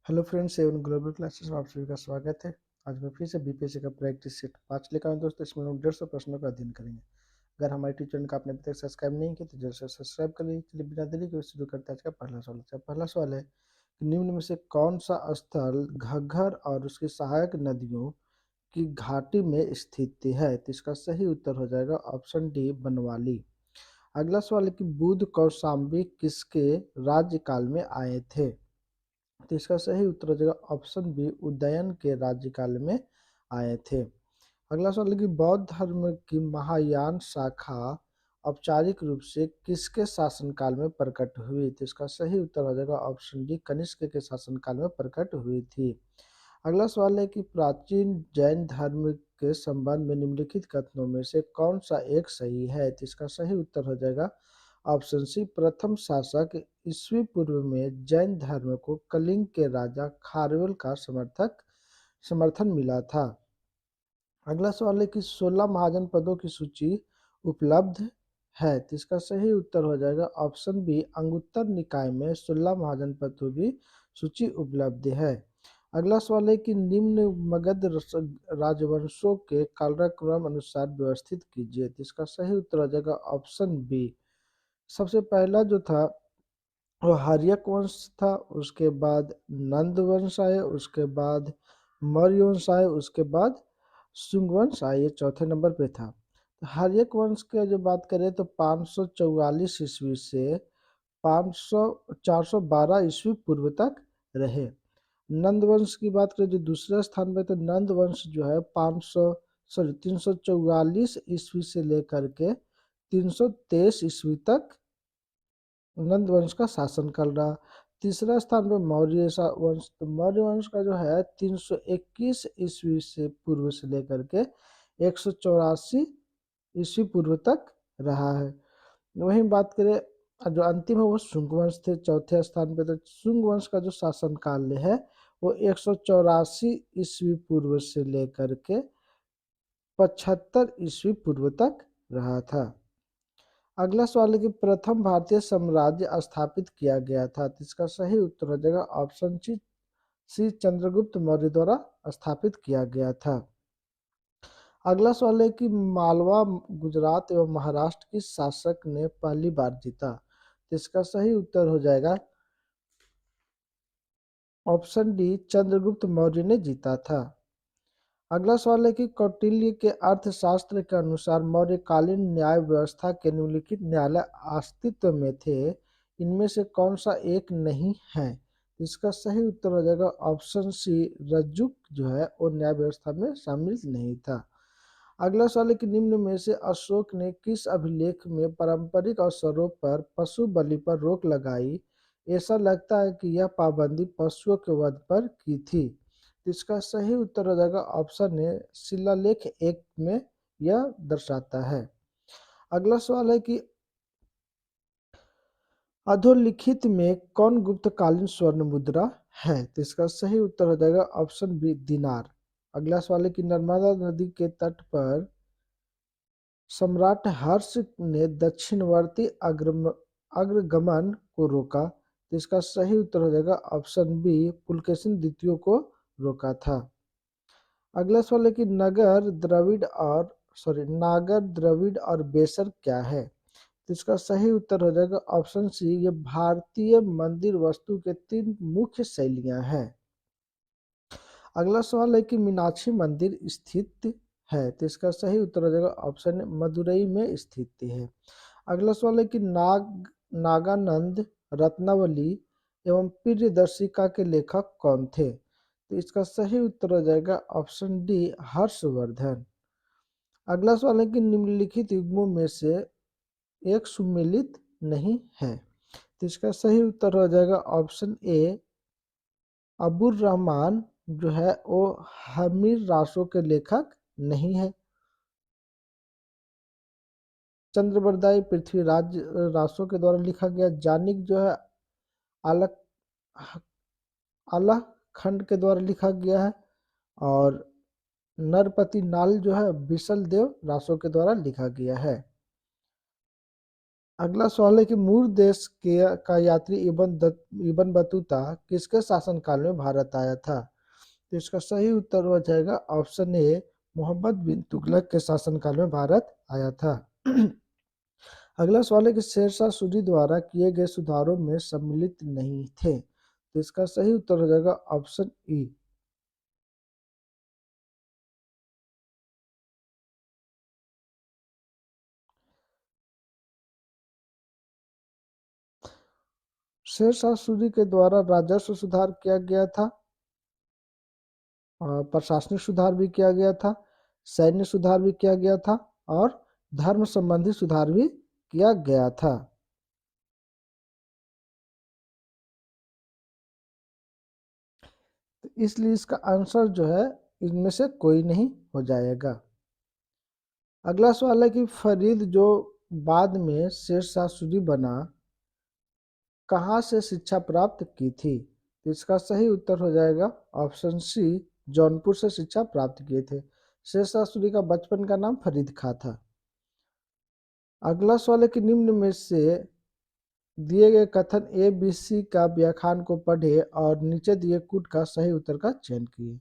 Hello friends, Avon global classes में आप सभी का स्वागत है। आज मैं फिर से बीपीएससी का प्रैक्टिस सेट 5 लेकर आया हूं दोस्तों। इसमें हम 150 प्रश्नों का अध्ययन करेंगे। अगर हमारे यूट्यूब चैनल का आपने अभी तक सब्सक्राइब नहीं किया तो जल्द से सब्सक्राइब कर लीजिए। चलिए बिना देरी के शुरू करते हैं आज का पहला सवाल। अच्छा, पहला सवाल है कि निम्न में से कौन सा स्थल घग्गर और उसकी सहायक नदियों की घाटी में स्थित है? तो इसका सही उत्तर हो जाएगा ऑप्शन डी, बनवाली। अगला सवाल है कि बुध कौशाम्बी किसके राज्यकाल में आए थे? तो इसका सही उत्तर हो जाएगा ऑप्शन बी, उदयन के राज्यकाल में आए थे। अगला सवाल है कि बौद्ध धर्म की महायान शाखा औपचारिक रूप से किसके शासनकाल में प्रकट हुई? तो इसका सही उत्तर हो जाएगा ऑप्शन डी, कनिष्क के शासनकाल में प्रकट हुई थी। अगला सवाल है कि प्राचीन जैन धर्म के संबंध में निम्नलिखित कथनों में से कौन सा एक सही है? तो इसका सही उत्तर हो जाएगा ऑप्शन सी, प्रथम शासक ईस्वी पूर्व में जैन धर्म को कलिंग के राजा खारवेल का समर्थन मिला था। अगला सवाल है कि 16 महाजन पदों की सूची उपलब्ध है। तो इसका सही उत्तर हो जाएगा ऑप्शन बी, अंगुत्तर निकाय में 16 महाजन पदों की सूची उपलब्ध है। अगला सवाल है कि निम्न मगध राजवंशों के कालक्रम अनुसार व्यवस्थित कीजिए। तो इसका सही उत्तर हो जाएगा ऑप्शन बी। सबसे पहला जो था वो हर्यक वंश था, उसके बाद नंद वंश आए, उसके बाद मौर्य वंश आए, उसके बाद शुंग वंश आए, ये चौथे नंबर पे था। तो हर्यक वंश की जो बात करें तो 544 ईस्वी से 412 ईस्वी पूर्व तक रहे। नंद वंश की बात करें जो दूसरे स्थान पे, तो नंद वंश जो है 344 ईस्वी से लेकर के 323 ईस्वी तक नंद वंश का शासन काल रहा। तीसरा स्थान पर मौर्य वंश, तो मौर्य वंश का जो है 321 ईस्वी से पूर्व से लेकर के 184 ईस्वी पूर्व तक रहा है। वहीं बात करें जो अंतिम है वो शुंग वंश थे चौथे स्थान पे। तो शुंग वंश का जो शासन काल है वो 184 ईस्वी पूर्व से लेकर के 75 ईस्वी पूर्व तक रहा था। अगला सवाल है कि प्रथम भारतीय साम्राज्य स्थापित किया गया था। तो इसका सही उत्तर हो जाएगा ऑप्शन सी, चंद्रगुप्त मौर्य द्वारा स्थापित किया गया था। अगला सवाल है कि मालवा, गुजरात एवं महाराष्ट्र किस शासक ने पहली बार जीता? तो इसका सही उत्तर हो जाएगा ऑप्शन डी, चंद्रगुप्त मौर्य ने जीता था। अगला सवाल है कि कौटिल्य के अर्थशास्त्र के अनुसार मौर्यकालीन न्याय व्यवस्था के निम्नलिखित न्यायालय अस्तित्व में थे, इनमें से कौन सा एक नहीं है? इसका सही उत्तर हो जाएगा ऑप्शन सी, रज्जुक जो है वो न्याय व्यवस्था में शामिल नहीं था। अगला सवाल है कि निम्न में से अशोक ने किस अभिलेख में पारंपरिक अवसरों पर पशु बलि पर रोक लगाई? ऐसा लगता है कि यह पाबंदी पशुओं के वध पर की थी। इसका सही उत्तर हो जाएगा ऑप्शन ए, शिलालेख 1 में यह दर्शाता है। अगला सवाल है कि अधोलिखित में कौन गुप्तकालीन स्वर्ण मुद्रा है? तो इसका सही उत्तर हो जाएगा ऑप्शन बी, दिनार। अगला सवाल है कि नर्मदा नदी के तट पर सम्राट हर्ष ने दक्षिणवर्ती अग्रगमन को रोका। तो इसका सही उत्तर हो जाएगा ऑप्शन बी, पुलकेशिन द्वितीय को रोका था। अगला सवाल है कि नागर, द्रविड़ और बेसर क्या है? तो इसका सही उत्तर हो जाएगा ऑप्शन सी, ये भारतीय मंदिर वस्तु के 3 मुख्य शैलियां हैं। अगला सवाल है कि मीनाक्षी मंदिर स्थित है। तो इसका सही उत्तर हो जाएगा ऑप्शन मदुरई में स्थित है। अगला सवाल है कि नागानंद रत्नावली एवं प्रियदर्शिका के लेखक कौन थे? तो इसका सही उत्तर हो जाएगा ऑप्शन डी, हर्षवर्धन। अगला सवाल है कि निम्नलिखित युग्मों में से एक सुमेलित नहीं है। तो इसका सही उत्तर हो जाएगा ऑप्शन ए, अबुर रहमान जो है वो हमीर रासों के लेखक नहीं है। चंद्रबरदाई पृथ्वीराज रासों के द्वारा लिखा गया। जानिक जो है आलक आला खंड के द्वारा लिखा गया है। और नरपति नाल जो है विशल देव रासों के द्वारा लिखा गया है। अगला सवाल है कि मूल देश के का यात्री इबन बतूता किसके शासनकाल में भारत आया था। तो इसका सही उत्तर हो जाएगा ऑप्शन ए, मोहम्मद बिन तुगलक के शासनकाल में भारत आया था। अगला सवाल है कि शेरशाह सूरी द्वारा किए गए सुधारों में सम्मिलित नहीं थे। तो इसका सही उत्तर हो जाएगा ऑप्शन ई। शेरशाह सूरी के द्वारा राजस्व सुधार किया गया था, प्रशासनिक सुधार भी किया गया था, सैन्य सुधार भी किया गया था और धर्म संबंधी सुधार भी किया गया था। तो इसलिए इसका आंसर जो है इनमें से कोई नहीं हो जाएगा। अगला सवाल है कि फरीद जो बाद में शेरशाह सूरी बना, कहाँ से शिक्षा प्राप्त की थी। तो इसका सही उत्तर हो जाएगा ऑप्शन सी, जौनपुर से शिक्षा प्राप्त किए थे। शेरशाह सूरी का बचपन का नाम फरीद खां था। अगला सवाल है कि निम्न में से दिए गए कथन ए बी सी का व्याख्यान को पढ़े और नीचे दिए कूट का सही उत्तर का चयन किए।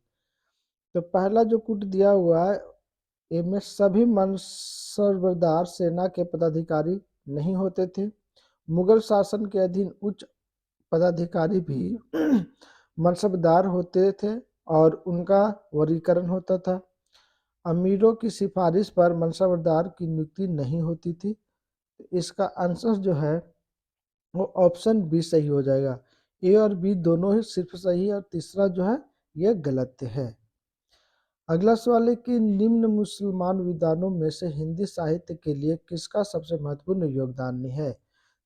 तो पहला जो कूट दिया हुआ है, इनमें सभी मनसबदार सेना के पदाधिकारी नहीं होते थे। मुगल शासन के अधीन उच्च पदाधिकारी भी मनसबदार होते थे और उनका वर्गीकरण होता था। अमीरों की सिफारिश पर मनसबदार की नियुक्ति नहीं होती थी। इसका आंसर जो है वो ऑप्शन बी सही हो जाएगा। ए और बी दोनों ही सिर्फ सही है और तीसरा जो है ये गलत है। अगला सवाल है कि निम्न मुसलमान विद्वानों में से हिंदी साहित्य के लिए किसका सबसे महत्वपूर्ण योगदान है।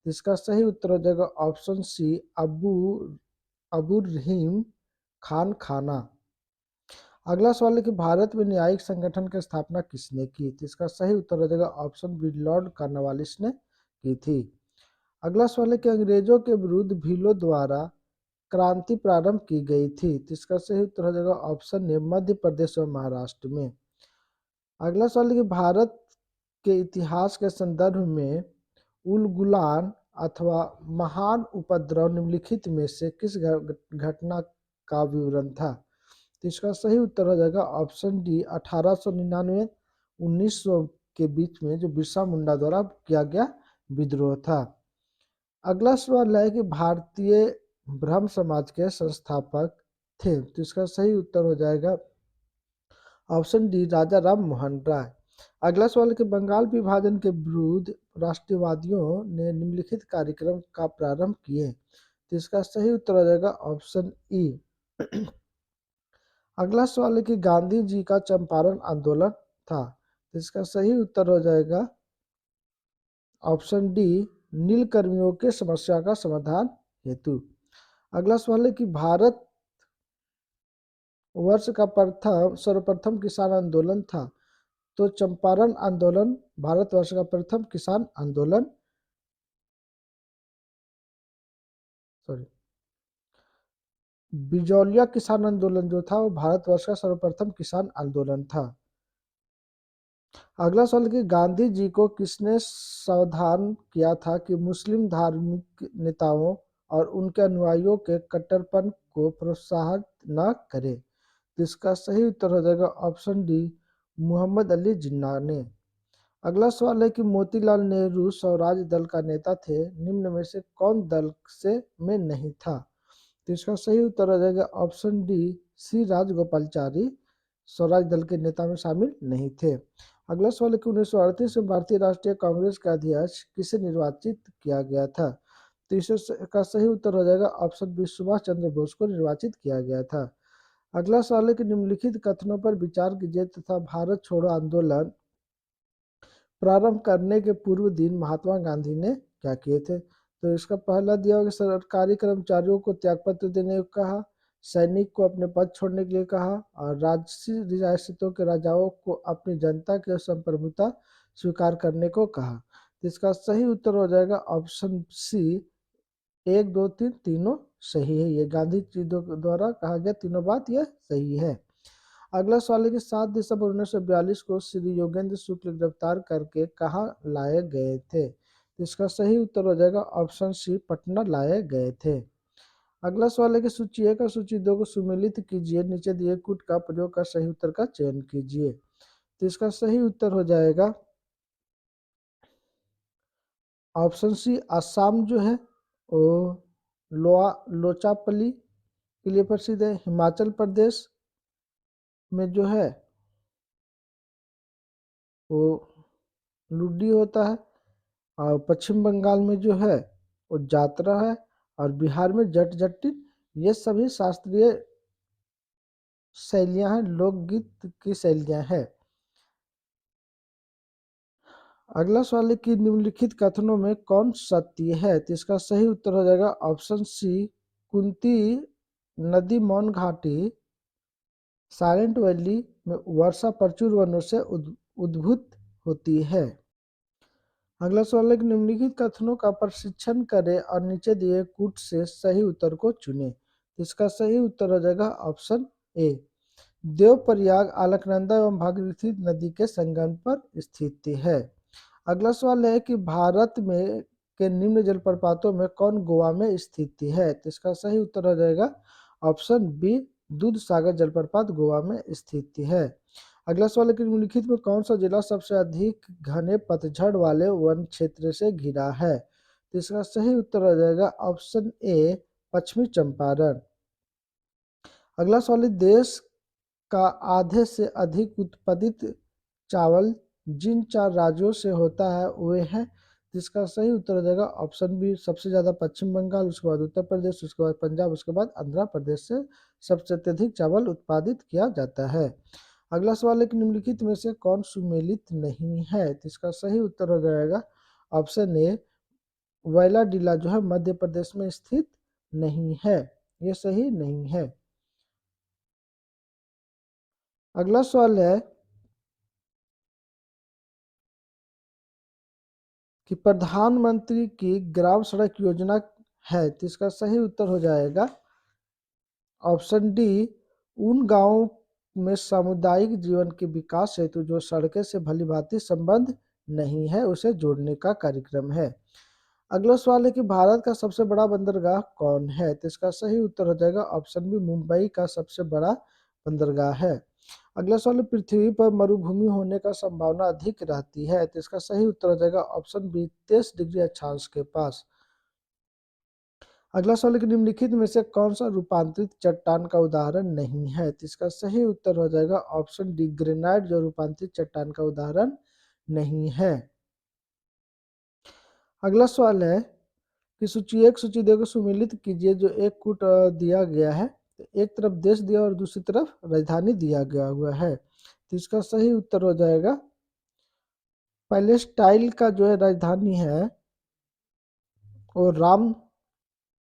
इसका सही उत्तर हो जाएगा ऑप्शन सी, अबू रहीम खान खाना। अगला सवाल है कि भारत में न्यायिक संगठन की स्थापना किसने की थी। इसका सही उत्तर हो जाएगा ऑप्शन बी, लॉर्ड कॉर्नवालिस ने की थी। अगला सवाल है कि अंग्रेजों के विरुद्ध भीलों द्वारा क्रांति प्रारंभ की गई थी। तो इसका सही उत्तर हो जाएगा ऑप्शन ए, मध्य प्रदेश और महाराष्ट्र में। अगला सवाल है कि भारत के इतिहास के संदर्भ में उलगुलान अथवा महान उपद्रव निम्नलिखित में से किस घटना का विवरण था। तो इसका सही उत्तर हो जाएगा ऑप्शन डी, 1899 1900 के बीच में जो बिरसा मुंडा द्वारा किया गया विद्रोह था। अगला सवाल है कि भारतीय ब्रह्म समाज के संस्थापक थे। तो इसका सही उत्तर हो जाएगा ऑप्शन डी, राजा राम मोहन राय। अगला सवाल है कि बंगाल विभाजन के विरुद्ध राष्ट्रवादियों ने निम्नलिखित कार्यक्रम का प्रारंभ किए। तो इसका सही उत्तर हो जाएगा ऑप्शन ई। अगला सवाल है कि गांधी जी का चंपारण आंदोलन था। तो इसका सही उत्तर हो जाएगा ऑप्शन डी, नील कर्मियों के समस्या का समाधान हेतु। अगला सवाल है कि भारत वर्ष का सर्वप्रथम किसान आंदोलन था। तो चंपारण आंदोलन भारतवर्ष का प्रथम किसान आंदोलन, सॉरी, बिजौलिया किसान आंदोलन जो था वो भारतवर्ष का सर्वप्रथम किसान आंदोलन था। अगला सवाल कि गांधी जी को किसने सावधान किया था कि मुस्लिम धार्मिक नेताओं और उनके अनुयायियों के कट्टरपन को प्रोत्साहित न करे। तो इसका सही उत्तर हो जाएगा ऑप्शन डी, मोहम्मद अली जिन्ना ने। अगला सवाल है कि मोतीलाल नेहरू स्वराज दल का नेता थे, निम्न में से कौन दल से में नहीं था। तो इसका सही उत्तर हो जाएगा ऑप्शन डी, सी राजगोपालचारी स्वराज दल के नेता में शामिल नहीं थे। अगला सवाल है कि 1938 में भारतीय राष्ट्रीय कांग्रेस का अध्यक्ष किसे निर्वाचित किया गया था। तो इसका सही उत्तर हो जाएगा ऑप्शन बी, सुभाष चंद्र बोस को निर्वाचित किया गया था। अगला सवाल है कि निम्नलिखित कथनों पर विचार कीजिए तथा भारत छोड़ो आंदोलन प्रारंभ करने के पूर्व दिन महात्मा गांधी ने क्या किए थे। तो इसका पहला दिया कि सरकारी कर्मचारियों को त्यागपत्र देने को कहा, सैनिक को अपने पद छोड़ने के लिए कहा और राजसी रियासतों के राजाओं को अपनी जनता के संप्रभुता स्वीकार करने को कहा। तो इसका सही उत्तर हो जाएगा ऑप्शन सी, 1 2 3 तीनों सही है। ये गांधी जी द्वारा कहा गया तीनों बात यह सही है। अगला सवाल है कि 7 दिसंबर 1942 को श्री योगेंद्र शुक्ल गिरफ्तार करके कहाँ लाए गए थे। तो इसका सही उत्तर हो जाएगा ऑप्शन सी, पटना लाए गए थे। अगला सवाल है कि सूची 1 और सूची 2 को सुमेलित कीजिए, नीचे दिए कूट का प्रयोग कर सही उत्तर का चयन कीजिए। तो इसका सही उत्तर हो जाएगा ऑप्शन सी, असम जो है वो लोचापली के लिए प्रसिद्ध है। हिमाचल प्रदेश में जो है वो लुड्डी होता है, और पश्चिम बंगाल में जो है वो जात्रा है, और बिहार में जट जट्टी। ये सभी शास्त्रीय शैलियां हैं, लोकगीत की शैलियां हैं। अगला सवाल है कि निम्नलिखित कथनों में कौन सत्य है। तो इसका सही उत्तर हो जाएगा ऑप्शन सी, कुंती नदी मौन घाटी साइलेंट वैली में वर्षा प्रचुर वनों से उद्भूत होती है। अगला सवाल है कि निम्नलिखित कथनों का प्रशिक्षण करें और नीचे दिए कूट से सही उत्तर को चुनें। तो इसका सही उत्तर हो जाएगा ऑप्शन ए, देवप्रयाग अलकनंदा एवं भागीरथी नदी के संगम पर स्थित है। अगला सवाल है कि भारत में के निम्न जलप्रपातों में कौन गोवा में स्थित है। तो इसका सही उत्तर हो जाएगा ऑप्शन बी, दूध सागर जलप्रपात गोवा में स्थित है। अगला सवाल है कि निम्नलिखित में कौन सा जिला सबसे अधिक घने पतझड़ वाले वन क्षेत्र से घिरा है। तो इसका सही उत्तर हो जाएगा ऑप्शन ए, पश्चिमी चंपारण। अगला सवाल है देश का आधे से अधिक उत्पादित चावल जिन 4 राज्यों से होता है वे हैं। जिसका सही उत्तर हो जाएगा ऑप्शन बी, सबसे ज्यादा पश्चिम बंगाल, उसके बाद उत्तर प्रदेश, उसके बाद पंजाब, उसके बाद आंध्र प्रदेश से सबसे अत्यधिक चावल उत्पादित किया जाता है। अगला सवाल है कि निम्नलिखित में से कौन सुमेलित नहीं है। तो इसका सही उत्तर हो जाएगा ऑप्शन ए, वैलाडीला जो है मध्य प्रदेश में स्थित नहीं है, ये सही नहीं है। अगला सवाल है कि प्रधानमंत्री की ग्राम सड़क योजना है। तो इसका सही उत्तर हो जाएगा ऑप्शन डी, उन गांवों में सामुदायिक जीवन के विकास हेतु जो सड़कें से भलीभांति संबंध नहीं है उसे जोड़ने का कार्यक्रम है। अगला सवाल है कि भारत का सबसे बड़ा बंदरगाह कौन है। तो इसका सही उत्तर हो जाएगा ऑप्शन बी, मुंबई का सबसे बड़ा बंदरगाह है। अगला सवाल, पृथ्वी पर मरुभूमि होने का संभावना अधिक रहती है। तो इसका सही उत्तर हो जाएगा ऑप्शन बी, 23 डिग्री अक्षांश के पास। अगला सवाल, निम्नलिखित में से कौन सा रूपांतरित चट्टान का उदाहरण नहीं है। तो इसका सही उत्तर हो जाएगा ऑप्शन डी, ग्रेनाइट जो रूपांतरित चट्टान का उदाहरण नहीं है। अगला सवाल है कि सूची 1 सूची 2 को सुमेलित कीजिए जो एक कूट दिया गया है। तो एक तरफ देश दिया और दूसरी तरफ राजधानी दिया गया हुआ है। तो इसका सही उत्तर हो जाएगा पैलेस्टाइन का जो है राजधानी है वो राम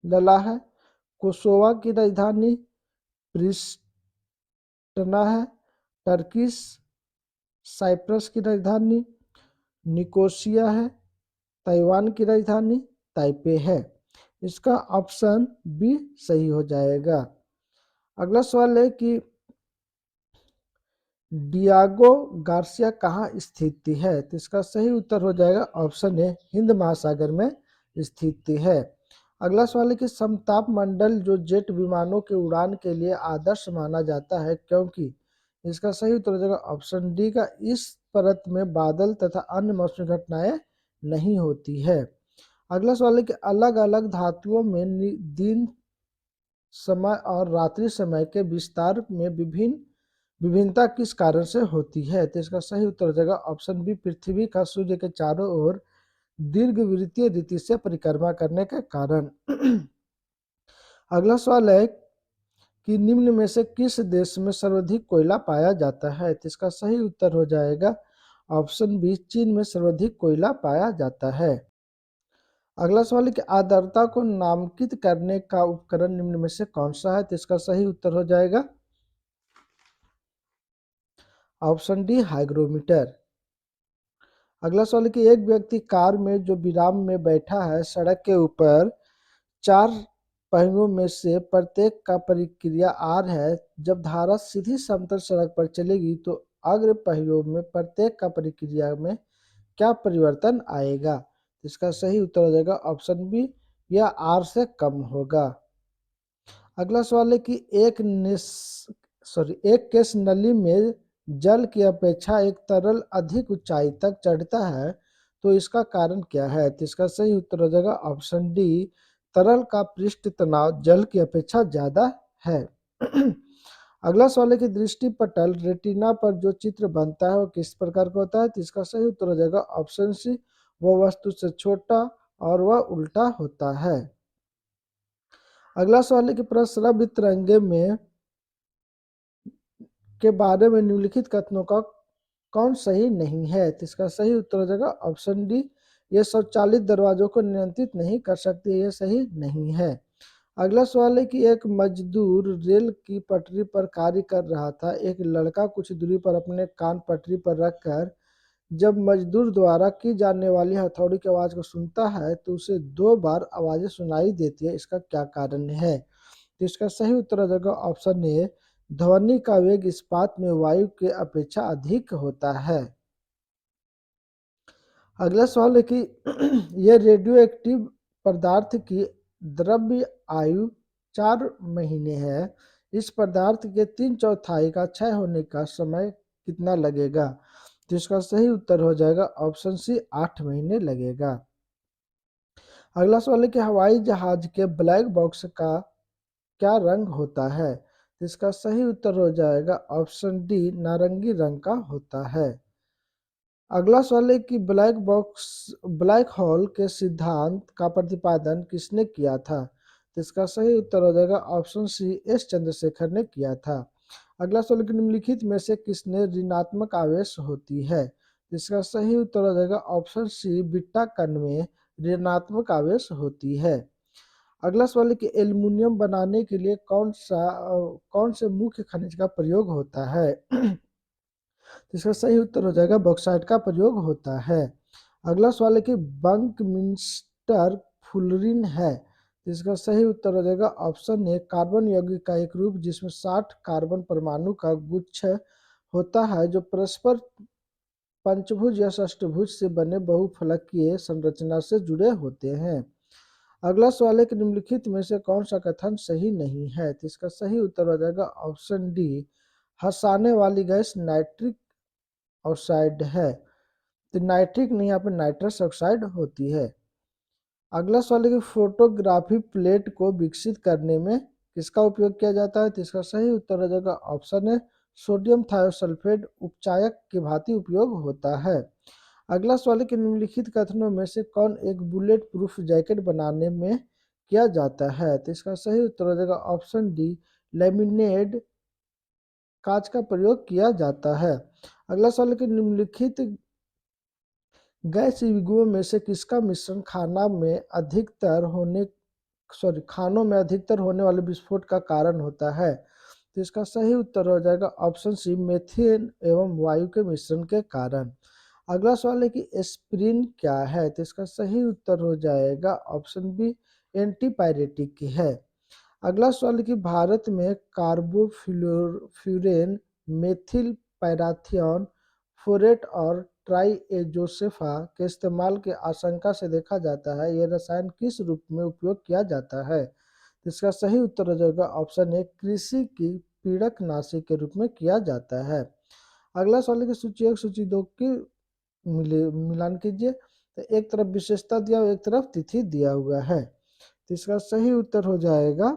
लला है। कोसोवा की राजधानी प्रिस्टना है। टर्किश साइप्रस की राजधानी निकोसिया है। ताइवान की राजधानी ताइपे है। इसका ऑप्शन बी सही हो जाएगा। अगला सवाल है कि डियागो गार्सिया कहाँ स्थित है। तो इसका सही उत्तर हो जाएगा ऑप्शन ए, हिंद महासागर में स्थित है। अगला सवाल है कि समताप मंडल जो जेट विमानों के उड़ान के लिए आदर्श माना जाता है क्योंकि। इसका सही उत्तर हो जाएगा ऑप्शन डी का, इस परत में बादल तथा अन्य मौसमी घटनाएं नहीं होती है। अगला सवाल है कि अलग अलग धातुओं में दिन समय और रात्रि समय के विस्तार में विभिन्नता किस कारण से होती है। तो इसका सही उत्तर हो जाएगा ऑप्शन बी, पृथ्वी का सूर्य के चारों ओर दीर्घवृत्तीय रीति से परिक्रमा करने के कारण। अगला सवाल है कि निम्न में से किस देश में सर्वाधिक कोयला पाया जाता है। तो इसका सही उत्तर हो जाएगा ऑप्शन बी, चीन में सर्वाधिक कोयला पाया जाता है। अगला सवाल है कि आर्द्रता को नामांकित करने का उपकरण निम्न में से कौन सा है। तो इसका सही उत्तर हो जाएगा ऑप्शन डी, हाइग्रोमीटर। अगला सवाल है कि एक व्यक्ति कार में जो विराम में बैठा है सड़क के ऊपर 4 पहियों में से प्रत्येक का प्रक्रिया आर है। जब धारा सीधी समतल सड़क पर चलेगी तो अग्र पहियों में प्रत्येक का प्रक्रिया में क्या परिवर्तन आएगा। तो इसका सही उत्तर हो जाएगा ऑप्शन बी, यह आर से कम होगा। अगला सवाल है कि एक केस नली में जल की अपेक्षा एक तरल अधिक ऊंचाई तक चढ़ता है, तो इसका कारण क्या है? तो इसका सही उत्तर हो जाएगा ऑप्शन डी, तरल का पृष्ठ तनाव जल की अपेक्षा ज्यादा है। अगला सवाल है कि दृष्टि पटल रेटिना पर जो चित्र बनता है वो किस प्रकार का होता है? तो इसका सही उत्तर हो जाएगा ऑप्शन सी, वह वस्तु से छोटा और वह उल्टा होता है। अगला सवाल है कि प्रस्रव्य तरंगे में के बारे में निम्नलिखित कथनों का कौन सही नहीं है? तो इसका सही उत्तर हो जाएगा ऑप्शन डी, ये स्वचालित दरवाजों को नियंत्रित नहीं कर सकते, ये सही नहीं है। अगला सवाल है कि एक मजदूर रेल की पटरी पर कार्य कर रहा था। एक लड़का कुछ दूरी पर अपने कान पटरी पर रखकर जब मजदूर द्वारा की जाने वाली हथौड़ी की आवाज को सुनता है तो उसे 2 बार आवाजें सुनाई देती है, इसका क्या कारण है? तो इसका सही उत्तर हो जाएगा ऑप्शन ए, ध्वनि का वेग इस्पात में वायु के अपेक्षा अधिक होता है। अगला सवाल है कि यह रेडियो एक्टिव पदार्थ की द्रव्य आयु 4 महीने है। इस पदार्थ के 3/4 का क्षय होने का समय कितना लगेगा? तो इसका सही उत्तर हो जाएगा ऑप्शन सी, 8 महीने लगेगा। अगला सवाल है कि हवाई जहाज के ब्लैक बॉक्स का क्या रंग होता है? तो इसका सही उत्तर हो जाएगा ऑप्शन डी, नारंगी रंग का होता है। अगला सवाल है कि ब्लैक होल के सिद्धांत का प्रतिपादन किसने किया था? तो इसका सही उत्तर हो जाएगा ऑप्शन सी, एस चंद्रशेखर ने किया था। अगला सवाल कि निम्नलिखित में से किसने ऋणात्मक आवेश होती है? तो इसका सही उत्तर हो जाएगा ऑप्शन सी, बिट्टा कण में ऋणात्मक आवेश होती है। अगला सवाल है कि एल्युमिनियम बनाने के लिए कौन से मुख्य खनिज का प्रयोग होता है? तो इसका सही उत्तर हो जाएगा बॉक्साइट का प्रयोग होता है। अगला सवाल है कि बंकमिंस्टर फुलरिन है, तो इसका सही उत्तर हो जाएगा ऑप्शन ए, कार्बन यौगिक का एक रूप जिसमें 60 कार्बन परमाणु का गुच्छ होता है जो परस्पर पंचभुज या षष्ठभुज से बने बहुफलकीय संरचना से जुड़े होते हैं। अगला सवाल है कि निम्नलिखित में से कौन सा कथन सही नहीं है? तो इसका सही उत्तर हो जाएगा ऑप्शन डी, हंसाने वाली गैस नाइट्रिक ऑक्साइड है। तो नाइट्रिक नहीं, यहाँ पे नाइट्रस ऑक्साइड होती है। अगला सवाल है कि फोटोग्राफी प्लेट को विकसित करने में किसका उपयोग किया जाता है? तो इसका सही उत्तर हो जाएगा ऑप्शन है, सोडियम थायोसल्फेट उपचायक के भांति उपयोग होता है। अगला सवाल है कि निम्नलिखित कथनों में से कौन एक बुलेट प्रूफ जैकेट बनाने में किया जाता है? तो इसका सही उत्तर हो जाएगा ऑप्शन डी, लेमिनेट कांच का प्रयोग किया जाता है। अगला सवाल है कि निम्नलिखित गैस युग्मों में से किसका मिश्रण खानों में अधिकतर होने वाले विस्फोट का कारण होता है? तो इसका सही उत्तर हो जाएगा ऑप्शन सी, मेथेन एवं वायु के मिश्रण के कारण। अगला सवाल है कि एस्पिरिन क्या है? तो इसका सही उत्तर हो जाएगा ऑप्शन बी, एंटीपायरेटिक है। अगला सवाल है कि भारत में कार्बोफ्यूरेन, मेथिल पैराथियन, फोरेट और ट्राइएजोसेफा के इस्तेमाल के आशंका से देखा जाता है, यह रसायन किस रूप में उपयोग किया जाता है? तो इसका सही उत्तर हो जाएगा ऑप्शन ए, कृषि की पीड़कनाशी के रूप में किया जाता है। अगला सवाल है कि सूची 1 सूची 2 की मिलान कीजिए। तो एक तरफ विशेषता दिया और एक तरफ तिथि दिया हुआ है, तो इसका सही उत्तर हो जाएगा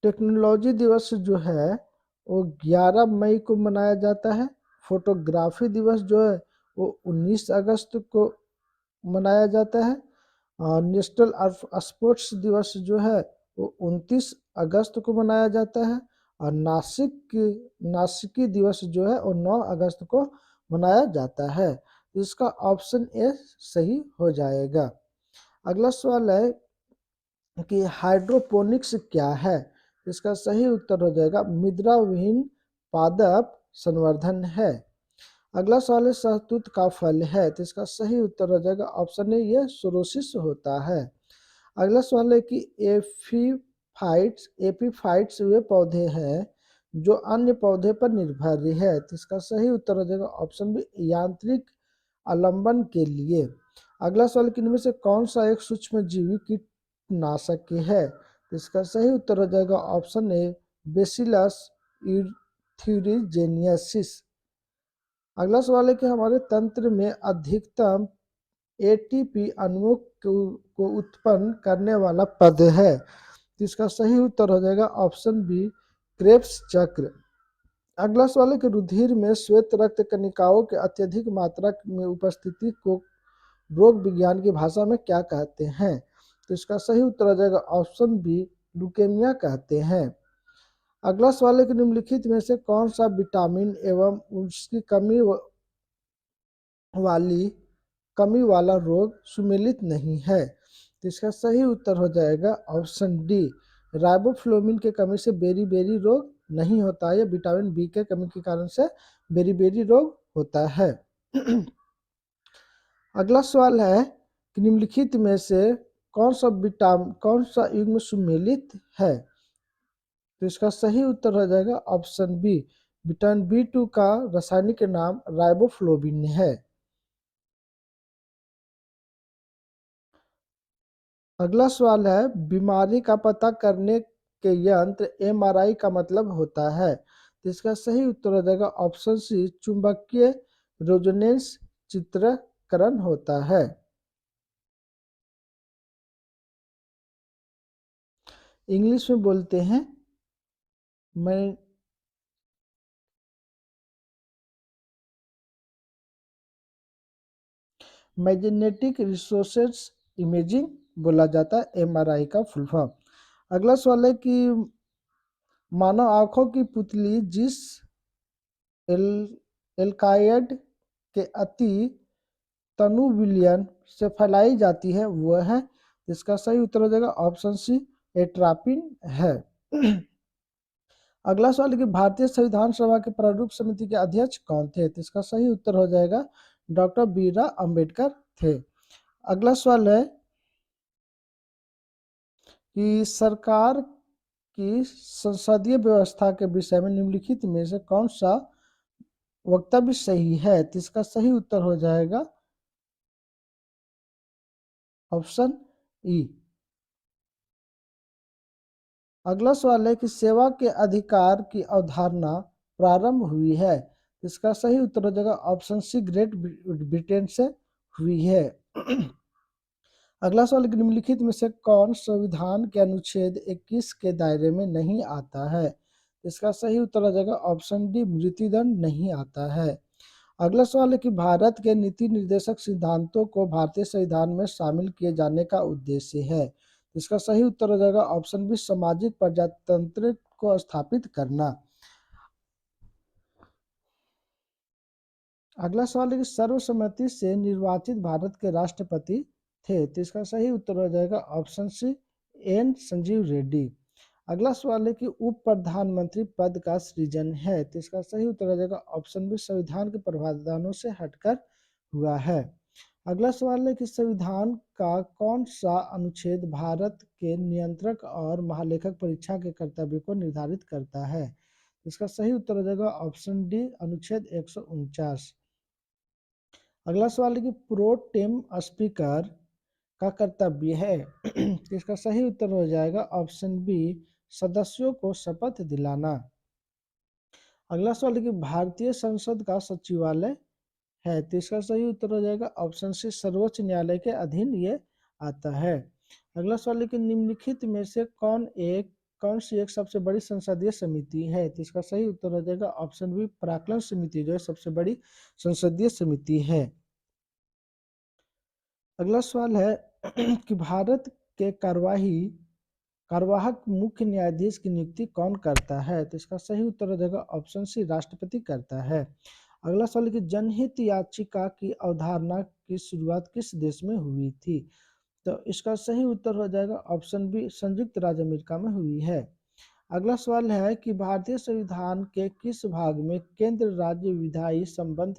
टेक्नोलॉजी दिवस जो है वो 11 मई को मनाया जाता है। फोटोग्राफी दिवस जो है वो 19 अगस्त को मनाया जाता है। नेशनल स्पोर्ट्स दिवस जो है वो 29 अगस्त को मनाया जाता है। और नासिकी दिवस जो है वो 9 अगस्त को मनाया जाता है। इसका ऑप्शन ए सही हो जाएगा। अगला सवाल है कि हाइड्रोपोनिक्स क्या है? इसका सही उत्तर हो जाएगा मृदा विहीन पादप संवर्धन है। अगला सवाल है शहतूत का फल है, तो इसका सही उत्तर हो जाएगा ऑप्शन ए, ये सोरोसिस होता है। अगला सवाल है कि एपीफाइट्स वे पौधे हैं जो अन्य पौधे पर निर्भर है, तो इसका सही उत्तर हो जाएगा ऑप्शन बी, यांत्रिक आलंबन के लिए। अगला सवाल कि इनमें से कौन सा एक सूक्ष्मजीवी कीटनाशक है? तो इसका सही उत्तर हो जाएगा ऑप्शन ए बेसिलस यूथ्यूरिजेनियसिस। अगला सवाल है कि हमारे तंत्र में अधिकतम एटीपी अणुओं को उत्पन्न करने वाला पद है। तो इसका सही उत्तर हो जाएगा ऑप्शन बी क्रेब्स चक्र। अगला सवाल है कि रुधिर में श्वेत रक्त कणिकाओं के अत्यधिक मात्रा में उपस्थिति को रोग विज्ञान की भाषा में क्या कहते हैं? तो इसका सही उत्तर हो जाएगा ऑप्शन बी लुकेमिया कहते हैं। अगला सवाल है कि निम्नलिखित में से कौन सा विटामिन एवं उसकी वाली कमी वाला रोग सुमेलित नहीं है? तो इसका सही उत्तर हो जाएगा ऑप्शन डी राइबोफ्लोविन के कमी से बेरी रोग नहीं होता है। विटामिन बी के कमी के कारण से बेरी रोग होता है। अगला सवाल है कि निम्नलिखित में से कौन सा युग्म सुमेलित है? तो इसका सही उत्तर हो जाएगा ऑप्शन बी विटामिन बी2 का रासायनिक नाम राइबोफ्लोविन है। अगला सवाल है बीमारी का पता करने के यंत्र एमआरआई का मतलब होता है। तो इसका सही उत्तर हो जाएगा ऑप्शन सी चुंबकीय रेजोनेंस चित्रीकरण होता है। इंग्लिश में बोलते हैं मैग्नेटिक रिसोर्सेज इमेजिंग बोला जाता है एमआरआई का फुल फॉर्म। अगला सवाल है कि मानव आंखों की पुतली जिस एल्कायड के अति तनु विलयन से फैलाई जाती है वह है। इसका सही उत्तर हो जाएगा ऑप्शन सी एट्रापिन है। अगला सवाल है कि भारतीय संविधान सभा के प्रारूप समिति के अध्यक्ष कौन थे? तो इसका सही उत्तर हो जाएगा डॉक्टर बीआर अम्बेडकर थे। अगला सवाल है कि सरकार की संसदीय व्यवस्था के विषय में निम्नलिखित में से कौन सा वक्तव्य सही है? तो इसका सही उत्तर हो जाएगा ऑप्शन ई। अगला सवाल है कि सेवा के अधिकार की अवधारणा प्रारंभ हुई है। इसका सही उत्तर हो जाएगा ऑप्शन सी ग्रेट ब्रिटेन से हुई है। अगला सवाल कि निम्नलिखित में से कौन संविधान के अनुच्छेद 21 के दायरे में नहीं आता है? इसका सही उत्तर हो जाएगा ऑप्शन डी मृत्युदंड नहीं आता है। अगला सवाल है कि भारत के नीति निर्देशक सिद्धांतों को भारतीय संविधान में शामिल किए जाने का उद्देश्य है। इसका सही उत्तर हो जाएगा ऑप्शन बी सामाजिक प्रजातंत्र को स्थापित करना। अगला सवाल है कि सर्वसम्मति से निर्वाचित भारत के राष्ट्रपति थे। तो इसका सही उत्तर हो जाएगा option C N Sanjiva Reddy. अगला सवाल है कि उप प्रधानमंत्री पद का सृजन है। तो इसका सही उत्तर हो जाएगा ऑप्शन बी संविधान के प्रावधानों से हटकर हुआ है। अगला सवाल है कि संविधान का कौन सा अनुच्छेद भारत के नियंत्रक और महालेखक परीक्षा के कर्तव्य को निर्धारित करता है? इसका सही उत्तर हो जाएगा ऑप्शन डी अनुच्छेद 149। अगला सवाल है कि प्रो टेम स्पीकर का कर्तव्य है। इसका सही उत्तर हो जाएगा ऑप्शन बी सदस्यों को शपथ दिलाना। अगला सवाल है कि भारतीय संसद का सचिवालय है। तो इसका सही उत्तर हो जाएगा ऑप्शन सी सर्वोच्च न्यायालय के अधीन ये आता है। अगला सवाल है कि निम्नलिखित में से कौन सी एक सबसे बड़ी संसदीय समिति है? तो इसका सही उत्तर हो जाएगा ऑप्शन बी प्राक्कलन समिति जो है सबसे बड़ी संसदीय समिति है। अगला सवाल है कि भारत के कार्यवाहक मुख्य न्यायाधीश की नियुक्ति कौन करता है? तो इसका सही उत्तर हो जाएगा ऑप्शन सी राष्ट्रपति करता है। अगला सवाल है कि जनहित याचिका की अवधारणा की शुरुआत किस देश में हुई थी? तो इसका सही उत्तर हो जाएगा ऑप्शन बी संयुक्त राज्य अमेरिका में हुई है। अगला सवाल है कि भारतीय संविधान के किस भाग में केंद्र राज्य विधायी संबंध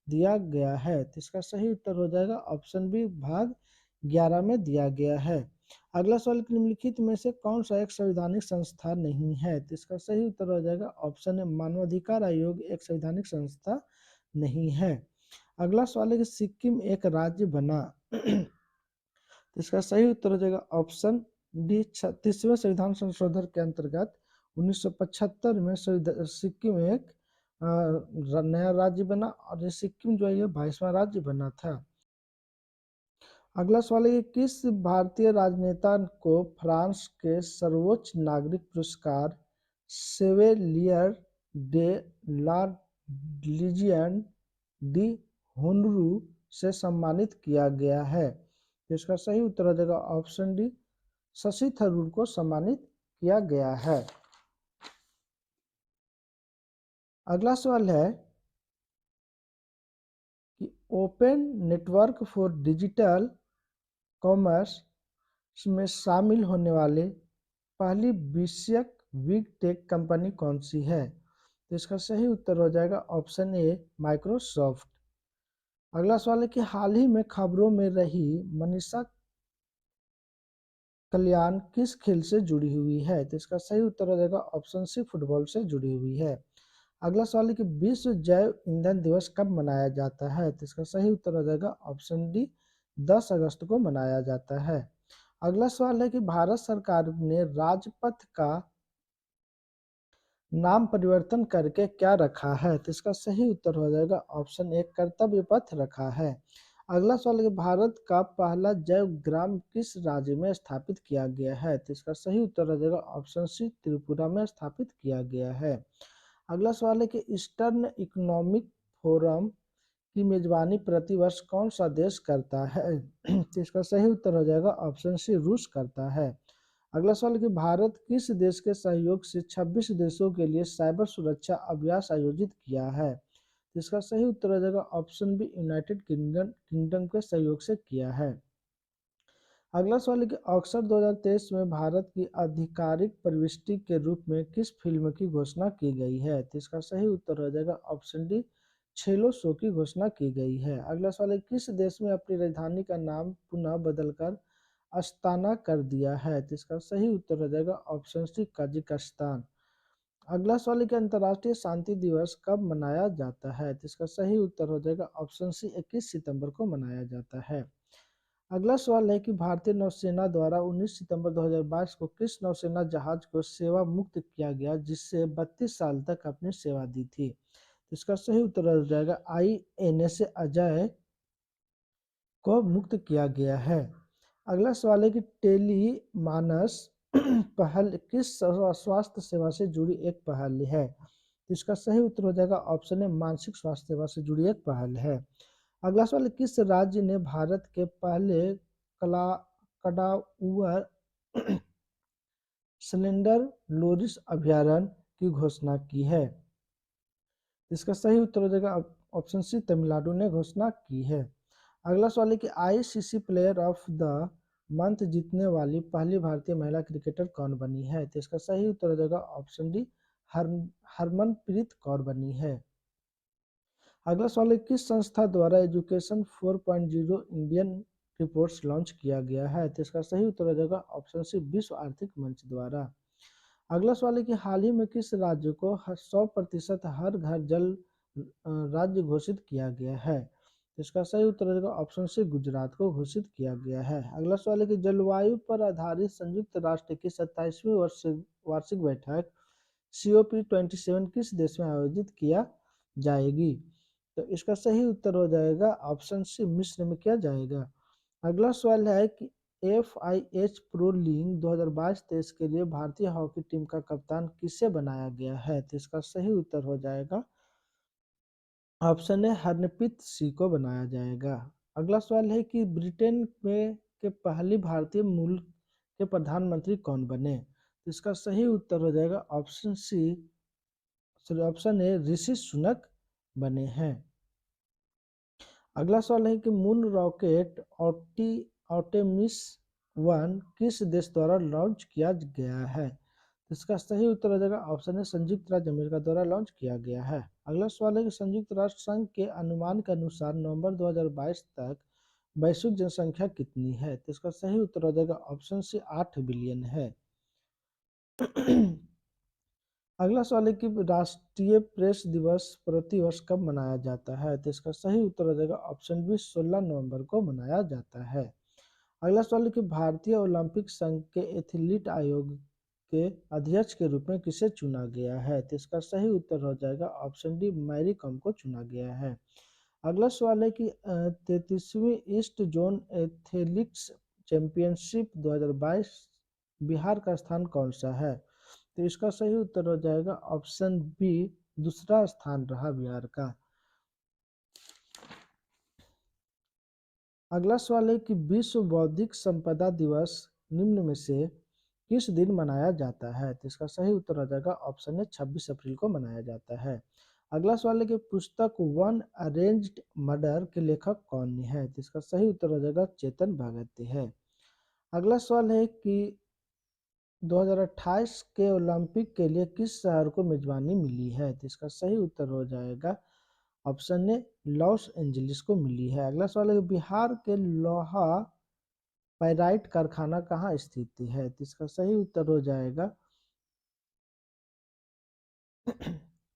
दिया गया है? तो इसका सही उत्तर हो जाएगा ऑप्शन बी भाग 11 में दिया गया है। अगला सवाल निम्नलिखित में से कौन सा एक संवैधानिक संस्था नहीं है? तो इसका सही उत्तर हो जाएगा ऑप्शन ए मानवाधिकार आयोग एक संवैधानिक संस्था नहीं है। अगला सवाल है कि सिक्किम एक राज्य बना तो इसका सही उत्तर हो जाएगा ऑप्शन डी। 36वें संविधान संशोधन के अंतर्गत 1975 में सिक्किम एक नया राज्य बना और ये सिक्किम जो है ये 22वां राज्य बना था। अगला सवाल है कि किस भारतीय राजनेता को फ्रांस के सर्वोच्च नागरिक पुरस्कार शेवेलियर डे ला लीजियन डी होनरू से सम्मानित किया गया है? तो इसका सही उत्तर हो जाएगा ऑप्शन डी। शशि थरूर को सम्मानित किया गया है। अगला सवाल है कि open network for digital commerce में शामिल होने वाले पहली विषयक बिग टेक कंपनी कौन सी है? तो इसका सही उत्तर हो जाएगा ऑप्शन ए माइक्रोसॉफ्ट। अगला सवाल है कि हाल ही में खबरों में रही मनीषा कल्याण किस खेल से जुड़ी हुई है? तो इसका सही उत्तर हो जाएगा ऑप्शन सी फुटबॉल से जुड़ी हुई है। अगला सवाल है कि विश्व जैव ईंधन दिवस कब मनाया जाता है? तो इसका सही उत्तर हो जाएगा ऑप्शन डी 10 अगस्त को मनाया जाता है। अगला सवाल है कि भारत सरकार ने राजपथ का नाम परिवर्तन करके क्या रखा है? तो इसका सही उत्तर हो जाएगा ऑप्शन ए कर्तव्य पथ रखा है। अगला सवाल है कि भारत का पहला जैव ग्राम किस राज्य में स्थापित किया गया है? तो इसका सही उत्तर हो जाएगा ऑप्शन सी त्रिपुरा में स्थापित किया गया है। अगला सवाल है कि ईस्टर्न इकोनॉमिक फोरम की मेजबानी प्रतिवर्ष कौन सा देश करता है? तो इसका सही उत्तर हो जाएगा ऑप्शन सी रूस करता है। अगला सवाल है कि भारत किस देश के सहयोग से 26 देशों के लिए साइबर सुरक्षा अभ्यास आयोजित किया है? तो इसका सही उत्तर हो जाएगा ऑप्शन बी यूनाइटेड किंगडम के सहयोग से किया है। अगला सवाल है कि ऑस्कर 2023 में भारत की आधिकारिक प्रविष्टि के रूप में किस फिल्म की घोषणा की गई है? तो इसका सही उत्तर हो जाएगा ऑप्शन डी छेलो शो की घोषणा की गई है। अगला सवाल है किस देश में अपनी राजधानी का नाम पुनः बदलकर अस्ताना कर दिया है? तो इसका सही उत्तर हो जाएगा ऑप्शन सी कजाकिस्तान। अगला सवाल है कि अंतर्राष्ट्रीय शांति दिवस कब मनाया जाता है? तो इसका सही उत्तर हो जाएगा ऑप्शन सी 21 सितंबर को मनाया जाता है। अगला सवाल है कि भारतीय नौसेना द्वारा 19 सितंबर 2022 को किस नौसेना जहाज को सेवा मुक्त किया गया जिससे 32 साल तक अपनी सेवा दी थी? तो इसका सही उत्तर हो जाएगा INS अजय को मुक्त किया गया है। अगला सवाल है कि टेली मानस पहल किस स्वास्थ्य सेवा से जुड़ी एक पहल है? तो इसका सही उत्तर हो जाएगा ऑप्शन है मानसिक स्वास्थ्य सेवा से जुड़ी एक पहल है। अगला सवाल किस राज्य ने भारत के पहले कला कडाउअर सिलेंडर लोरिस अभयारण्य की घोषणा की है? इसका सही उत्तर हो जाएगा ऑप्शन सी तमिलनाडु ने घोषणा की है। अगला सवाल है कि ICC player of the month जीतने वाली पहली भारतीय महिला क्रिकेटर कौन बनी है? तो इसका सही उत्तर हो जाएगा ऑप्शन डी हर हरमनप्रीत कौर बनी है। अगला सवाल है किस संस्था द्वारा एजुकेशन 4.0 इंडियन रिपोर्ट्स लॉन्च किया गया है? तो इसका सही उत्तर हो जाएगा ऑप्शन सी विश्व आर्थिक मंच द्वारा। अगला सवाल है कि हाल ही में किस राज्य को 100% हर घर जल राज्य घोषित किया गया है? तो इसका सही उत्तर हो जाएगा ऑप्शन सी गुजरात को घोषित किया गया है। अगला सवाल है कि जलवायु पर आधारित संयुक्त राष्ट्र की 27वीं वार्षिक बैठक COP27 किस देश में आयोजित किया जाएगी? तो इसका सही उत्तर हो जाएगा ऑप्शन सी मिस्र में किया जाएगा। अगला सवाल है कि FIH प्रो लीग 2022-23 के लिए भारतीय हॉकी टीम का कप्तान किसे बनाया गया है? तो इसका सही उत्तर हो जाएगा ऑप्शन है हरनप्रीत सिंह को बनाया जाएगा। अगला सवाल है कि ब्रिटेन में के पहली भारतीय मूल के प्रधानमंत्री कौन बने? तो इसका सही उत्तर हो जाएगा option C option A Rishi Sunak बने हैं। अगला सवाल है कि मून रॉकेट आर्टेमिस 1 किस देश द्वारा लॉन्च किया गया है? तो इसका सही उत्तर हो जाएगा ऑप्शन है संयुक्त राज्य अमेरिका द्वारा लॉन्च किया गया है। अगला सवाल है कि संयुक्त राष्ट्र संघ के अनुमान के अनुसार नवंबर 2022 तक वैश्विक जनसंख्या कितनी है? तो इसका सही उत्तर हो जाएगा ऑप्शन सी 8 बिलियन है। अगला सवाल है कि राष्ट्रीय प्रेस दिवस प्रतिवर्ष कब मनाया जाता है? तो इसका सही उत्तर हो जाएगा ऑप्शन बी 16 नवंबर को मनाया जाता है। अगला सवाल है कि भारतीय ओलंपिक संघ के एथलीट आयोग के अध्यक्ष के रूप में किसे चुना गया है? तो इसका सही उत्तर हो जाएगा ऑप्शन डी मैरी कॉम को चुना गया है। अगला सवाल है कि 33वीं east zone athletics championship 2022 Bihar का स्थान कौन सा है? तो इसका सही उत्तर हो जाएगा ऑप्शन बी दूसरा स्थान रहा बिहार का। अगला सवाल है कि विश्व बौद्धिक संपदा दिवस निम्न में से किस दिन मनाया जाता है? तो इसका सही उत्तर हो जाएगा ऑप्शन है 26 अप्रैल को मनाया जाता है। अगला सवाल है कि पुस्तक वन अरेंज्ड मर्डर के लेखक कौन है? तो इसका सही उत्तर हो जाएगा चेतन भगत है। अगला सवाल है कि 2028 के ओलंपिक के लिए किस शहर को मेजबानी मिली है? तो इसका सही उत्तर हो जाएगा ऑप्शन ए लॉस एंजलिस को मिली है। अगला सवाल है बिहार के लोहा पाइराइट कारखाना कहाँ स्थित है? तो इसका सही उत्तर हो जाएगा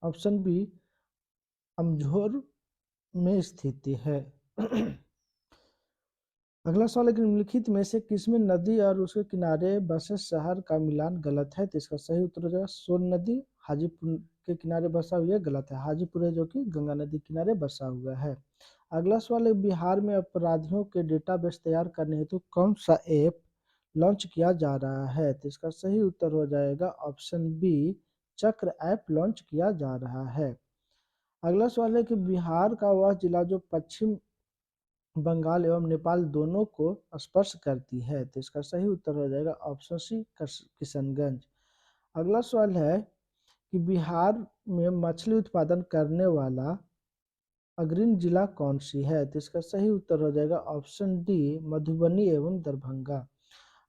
ऑप्शन बी अमझोर में स्थित है। अगला सवाल है कि निम्नलिखित में से किसमें नदी और उसके किनारे बसे शहर का मिलान गलत है? तो इसका सही उत्तर हो जाएगा सोन नदी हाजीपुर के किनारे बसा हुआ है, गलत है। हाजीपुर है जो कि गंगा नदी के किनारे बसा हुआ है। अगला सवाल है बिहार में अपराधियों के डेटाबेस तैयार करने हेतु कौन सा ऐप लॉन्च किया जा रहा है? तो इसका सही उत्तर हो जाएगा ऑप्शन बी चक्र ऐप लॉन्च किया जा रहा है। अगला सवाल है कि बिहार का वह जिला जो पश्चिम बंगाल एवं नेपाल दोनों को स्पर्श करती है? तो इसका सही उत्तर हो जाएगा ऑप्शन सी किशनगंज। अगला सवाल है कि बिहार में मछली उत्पादन करने वाला अग्रणी जिला कौन सी है? तो इसका सही उत्तर हो जाएगा ऑप्शन डी मधुबनी एवं दरभंगा।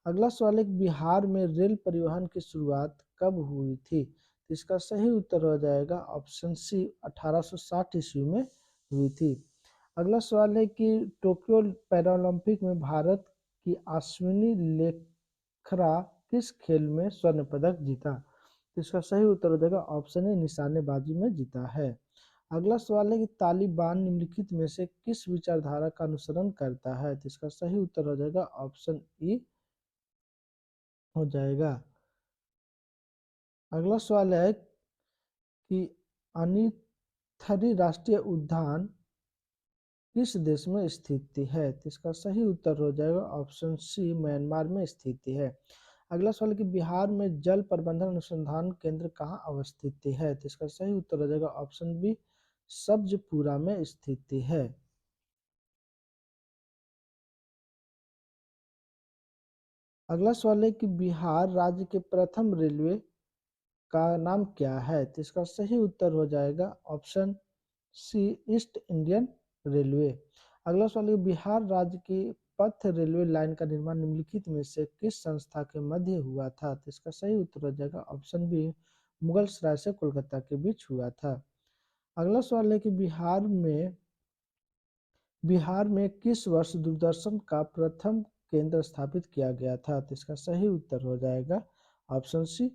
अगला सवाल है कि बिहार में रेल परिवहन की शुरुआत कब हुई थी? तो इसका सही उत्तर हो जाएगा ऑप्शन सी 1860 ईस्वी में हुई थी। अगला सवाल है कि टोक्यो पैरालंपिक में भारत की अश्विनी लेखरा किस खेल में स्वर्ण पदक जीता? तो इसका सही उत्तर हो जाएगा ऑप्शन ए निशानेबाजी में जीता है। अगला सवाल है कि तालिबान निम्नलिखित में से किस विचारधारा का अनुसरण करता है? तो इसका सही उत्तर हो जाएगा ऑप्शन ई हो जाएगा। अगला सवाल है कि अनीथरी राष्ट्रीय उद्यान किस देश में स्थित है? तो इसका सही उत्तर हो जाएगा ऑप्शन सी म्यांमार में स्थित है। अगला सवाल कि बिहार में जल प्रबंधन अनुसंधान केंद्र कहाँ अवस्थित है? तो इसका सही उत्तर हो जाएगा ऑप्शन बी सब्जपुरा में स्थित है। अगला सवाल है कि बिहार राज्य के प्रथम रेलवे का नाम क्या है? तो इसका सही उत्तर हो जाएगा option C East Indian railway. अगला सवाल है बिहार राज्य की पथ रेलवे लाइन का निर्माण निम्नलिखित में से किस संस्था के मध्य हुआ था? तो इसका सही उत्तर हो जाएगा ऑप्शन बी मुगल सराय से कोलकाता के बीच हुआ था। अगला सवाल है कि बिहार में किस वर्ष दूरदर्शन का प्रथम केंद्र स्थापित किया गया था? तो इसका सही उत्तर हो जाएगा ऑप्शन सी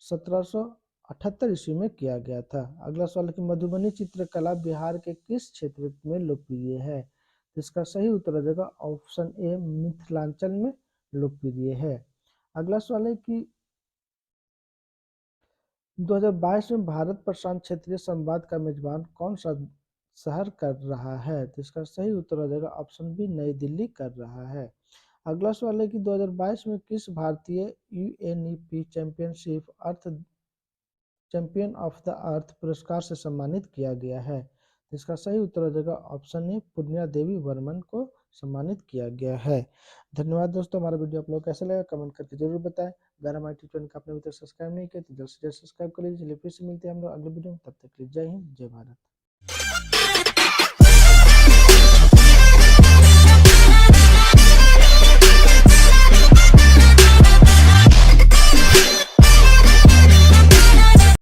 1778 ईस्वी में किया गया था। अगला सवाल है कि मधुबनी चित्रकला बिहार के किस क्षेत्र में लोकप्रिय है? तो इसका सही उत्तर हो जाएगा ऑप्शन ए मिथिलांचल में लोकप्रिय है। अगला सवाल है कि 2022 में भारत प्रशांत क्षेत्रीय संवाद का मेजबान कौन सा शहर कर रहा है? तो इसका सही उत्तर हो जाएगा ऑप्शन बी नई दिल्ली कर रहा है। अगला सवाल है कि 2022 में किस भारतीय UNEP championship earth champion of the earth पुरस्कार से सम्मानित किया गया है? तो इसका सही उत्तर हो जाएगा ऑप्शन ए पूर्णिया देवी वर्मन को सम्मानित किया गया है। धन्यवाद दोस्तों, हमारा वीडियो आप लोग कैसा लगा कमेंट करके जरूर बताएं। अगर हमारे चैनल का आपने अभी तक सब्सक्राइब नहीं किया तो जल्द से जल्द सब्सक्राइब कर लीजिए। चलिए फिर से मिलते हैं हम लोग अगले वीडियो में, तब तक के लिए जय हिंद जय भारत।